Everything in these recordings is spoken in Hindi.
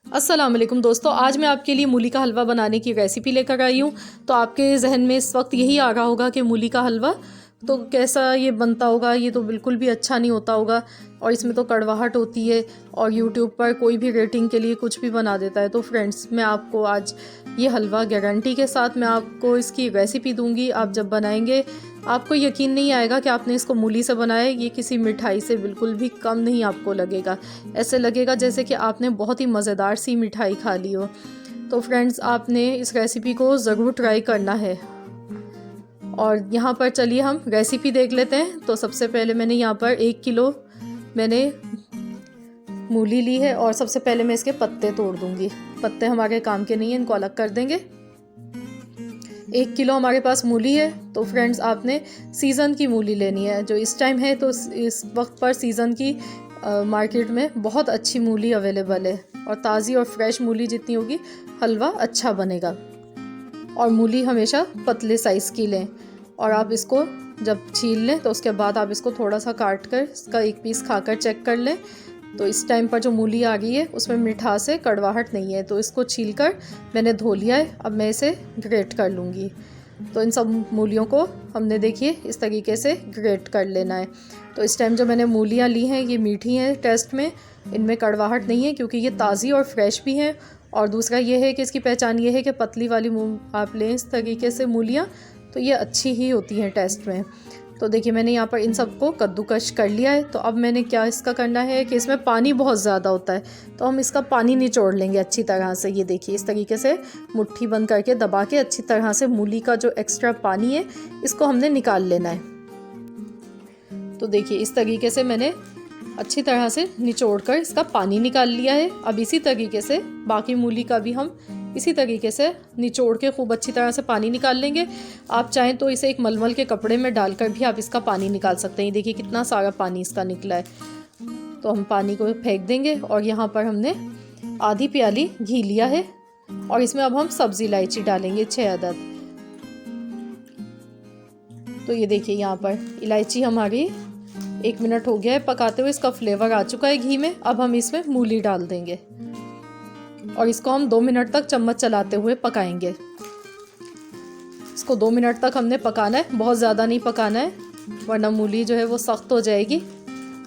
अस्सलाम वालेकुम दोस्तों, आज मैं आपके लिए मूली का हलवा बनाने की रेसिपी लेकर आई हूँ। तो आपके जहन में इस वक्त यही आ रहा होगा कि मूली का हलवा तो कैसा ये बनता होगा। ये तो बिल्कुल भी अच्छा नहीं होता होगा और इसमें तो कड़वाहट होती है और यूट्यूब पर कोई भी रेटिंग के लिए कुछ भी बना देता है। तो फ्रेंड्स, मैं आपको आज ये हलवा गारंटी के साथ मैं आपको इसकी रेसिपी दूंगी। आप जब बनाएंगे आपको यकीन नहीं आएगा कि आपने इसको मूली से बनाया है। ये किसी मिठाई से बिल्कुल भी कम नहीं आपको लगेगा। ऐसे लगेगा जैसे कि आपने बहुत ही मज़ेदार सी मिठाई खा ली हो। तो फ्रेंड्स, आपने इस रेसिपी को ज़रूर ट्राई करना है। और यहाँ पर चलिए हम रेसिपी देख लेते हैं। तो सबसे पहले मैंने यहाँ पर 1 किलो मैंने मूली ली है और सबसे पहले मैं इसके पत्ते तोड़ दूँगी। पत्ते हमारे काम के नहीं हैं, इनको अलग कर देंगे। 1 किलो हमारे पास मूली है। तो फ्रेंड्स, आपने सीज़न की मूली लेनी है। जो इस टाइम है तो इस वक्त पर सीज़न की मार्केट में बहुत अच्छी मूली अवेलेबल है और ताज़ी और फ्रेश मूली जितनी होगी हलवा अच्छा बनेगा। और मूली हमेशा पतले साइज़ की लें और आप इसको जब छील लें तो उसके बाद आप इसको थोड़ा सा काट कर इसका एक पीस खाकर चेक कर लें। तो इस टाइम पर जो मूली आ गई है उसमें मिठास है, कड़वाहट नहीं है। तो इसको छील कर मैंने धो लिया है। अब मैं इसे ग्रेट कर लूँगी। तो इन सब मूलियों को हमने देखिए इस तरीके से ग्रेट कर लेना है। तो इस टाइम जो मैंने मूलियाँ ली हैं ये मीठी हैं टेस्ट में, इनमें कड़वाहट नहीं है क्योंकि ये ताज़ी और फ्रेश भी हैं। और दूसरा ये है कि इसकी पहचान ये है कि पतली वाली आप लें इस तरीके से मूलियाँ, तो ये अच्छी ही होती हैं टेस्ट में। तो देखिए मैंने यहाँ पर इन सबको कद्दूकश कर लिया है। तो अब मैंने क्या इसका करना है कि इसमें पानी बहुत ज़्यादा होता है तो हम इसका पानी निचोड़ लेंगे अच्छी तरह से। ये देखिए इस तरीके से मुट्ठी बंद करके दबा के अच्छी तरह से मूली का जो एक्स्ट्रा पानी है इसको हमने निकाल लेना है। तो देखिए इस तरीके से मैंने अच्छी तरह से निचोड़ कर इसका पानी निकाल लिया है। अब इसी तरीके से बाकी मूली का भी हम इसी तरीके से निचोड़ के खूब अच्छी तरह से पानी निकाल लेंगे। आप चाहें तो इसे एक मलमल के कपड़े में डालकर भी आप इसका पानी निकाल सकते हैं। देखिए कितना सारा पानी इसका निकला है। तो हम पानी को फेंक देंगे और यहाँ पर हमने आधी प्याली घी लिया है और इसमें अब हम सब्ज़ी इलायची डालेंगे 6 अदद। तो ये देखिए यहाँ पर इलायची हमारी 1 मिनट हो गया है पकाते हुए, इसका फ्लेवर आ चुका है घी में। अब हम इसमें मूली डाल देंगे और इसको हम 2 मिनट तक चम्मच चलाते हुए पकाएंगे। इसको 2 मिनट तक हमने पकाना है, बहुत ज़्यादा नहीं पकाना है वरना मूली जो है वो सख्त हो जाएगी।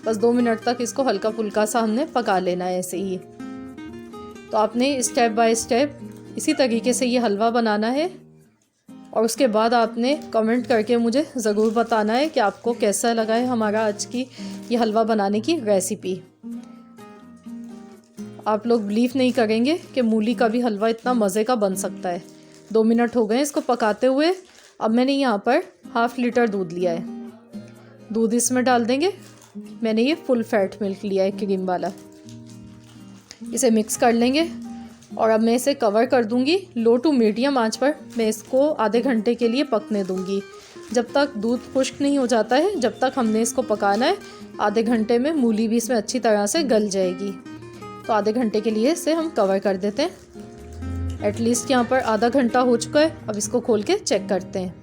बस 2 मिनट तक इसको हल्का फुल्का सा हमने पका लेना है ऐसे ही। तो आपने स्टेप बाय स्टेप इसी तरीके से ये हलवा बनाना है और उसके बाद आपने कमेंट करके मुझे ज़रूर बताना है कि आपको कैसा लगा है हमारा आज की ये हलवा बनाने की रेसिपी। आप लोग बिलीव नहीं करेंगे कि मूली का भी हलवा इतना मज़े का बन सकता है। 2 मिनट हो गए इसको पकाते हुए। अब मैंने यहाँ पर 1/2 लीटर दूध लिया है। दूध इसमें डाल देंगे। मैंने ये फुल फैट मिल्क लिया है क्रीम वाला। इसे मिक्स कर लेंगे और अब मैं इसे कवर कर दूंगी। लो टू मीडियम आंच पर मैं इसको आधे घंटे के लिए पकने दूंगी। जब तक दूध खुश्क नहीं हो जाता है जब तक हमने इसको पकाना है। आधे घंटे में मूली भी इसमें अच्छी तरह से गल जाएगी। तो आधे घंटे के लिए इसे हम कवर कर देते हैं। एटलीस्ट यहाँ पर आधा घंटा हो चुका है। अब इसको खोल के चेक करते हैं।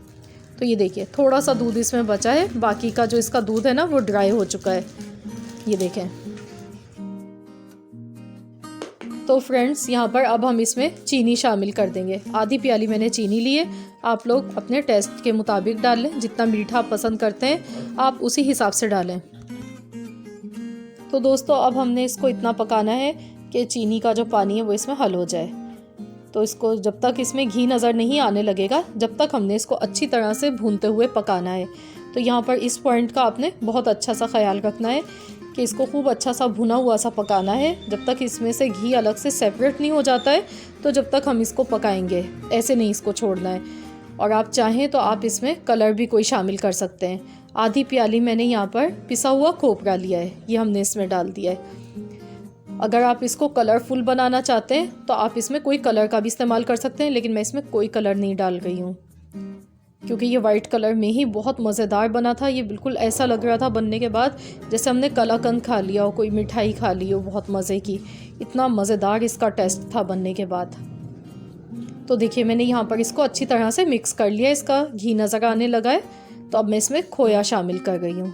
तो ये देखिए थोड़ा सा दूध इसमें बचा है, बाकी का जो इसका दूध है ना वो ड्राई हो चुका है। ये देखें। तो फ्रेंड्स, यहाँ पर अब हम इसमें चीनी शामिल कर देंगे। आधी प्याली मैंने चीनी ली है। आप लोग अपने टेस्ट के मुताबिक डाल लें, जितना मीठा आप पसंद करते हैं आप उसी हिसाब से डालें। तो दोस्तों, अब हमने इसको इतना पकाना है कि चीनी का जो पानी है वो इसमें हल हो जाए। तो इसको जब तक इसमें घी नज़र नहीं आने लगेगा जब तक हमने इसको अच्छी तरह से भूनते हुए पकाना है। तो यहाँ पर इस पॉइंट का आपने बहुत अच्छा सा ख्याल रखना है कि इसको खूब अच्छा सा भुना हुआ सा पकाना है। जब तक इसमें से घी अलग से सेपरेट नहीं हो जाता है तो जब तक हम इसको पकाएंगे, ऐसे नहीं इसको छोड़ना है। और आप चाहें तो आप इसमें कलर भी कोई शामिल कर सकते हैं। आधी प्याली मैंने यहाँ पर पिसा हुआ खोपरा लिया है, ये हमने इसमें डाल दिया है। अगर आप इसको कलरफुल बनाना चाहते हैं तो आप इसमें कोई कलर का भी इस्तेमाल कर सकते हैं, लेकिन मैं इसमें कोई कलर नहीं डाल रही हूँ क्योंकि ये वाइट कलर में ही बहुत मज़ेदार बना था। ये बिल्कुल ऐसा लग रहा था बनने के बाद जैसे हमने कलाकंद खा लिया हो, कोई मिठाई खा ली हो बहुत मज़े की। इतना मज़ेदार इसका टेस्ट था बनने के बाद। तो देखिए मैंने यहाँ पर इसको अच्छी तरह से मिक्स कर लिया। इसका घी नज़र आने लगा है। तो अब मैं इसमें खोया शामिल कर रही हूँ।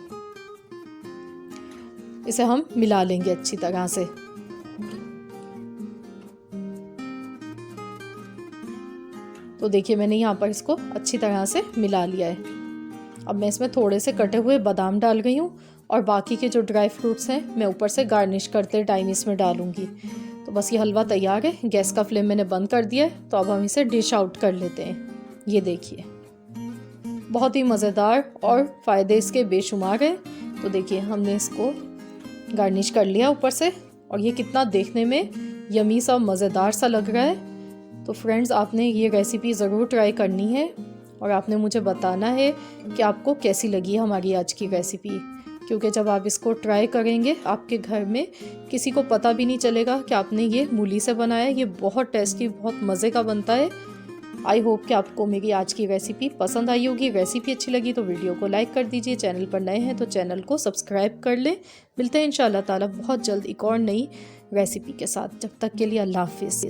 इसे हम मिला लेंगे अच्छी तरह से। तो देखिए मैंने यहाँ पर इसको अच्छी तरह से मिला लिया है। अब मैं इसमें थोड़े से कटे हुए बादाम डाल गई हूँ और बाकी के जो ड्राई फ्रूट्स हैं मैं ऊपर से गार्निश करते टाइम इसमें डालूँगी। तो बस ये हलवा तैयार है। गैस का फ्लेम मैंने बंद कर दिया है। तो अब हम इसे डिश आउट कर लेते हैं। ये देखिए बहुत ही मज़ेदार और फ़ायदे इसके बेशुमार हैं। तो देखिए हमने इसको गार्निश कर लिया ऊपर से और ये कितना देखने में यमी सा मज़ेदार सा लग रहा है। तो फ्रेंड्स आपने ये रेसिपी ज़रूर ट्राई करनी है और आपने मुझे बताना है कि आपको कैसी लगी हमारी आज की रेसिपी, क्योंकि जब आप इसको ट्राई करेंगे आपके घर में किसी को पता भी नहीं चलेगा कि आपने ये मूली से बनाया है। ये बहुत टेस्टी बहुत मज़े का बनता है। आई होप कि आपको मेरी आज की रेसिपी पसंद आई होगी। रेसिपी अच्छी लगी तो वीडियो को लाइक कर दीजिए। चैनल पर नए हैं तो चैनल को सब्सक्राइब कर लें। मिलते हैं इंशाल्लाह ताला बहुत जल्द एक और नई रेसिपी के साथ। जब तक के लिए अल्लाह हाफिज़।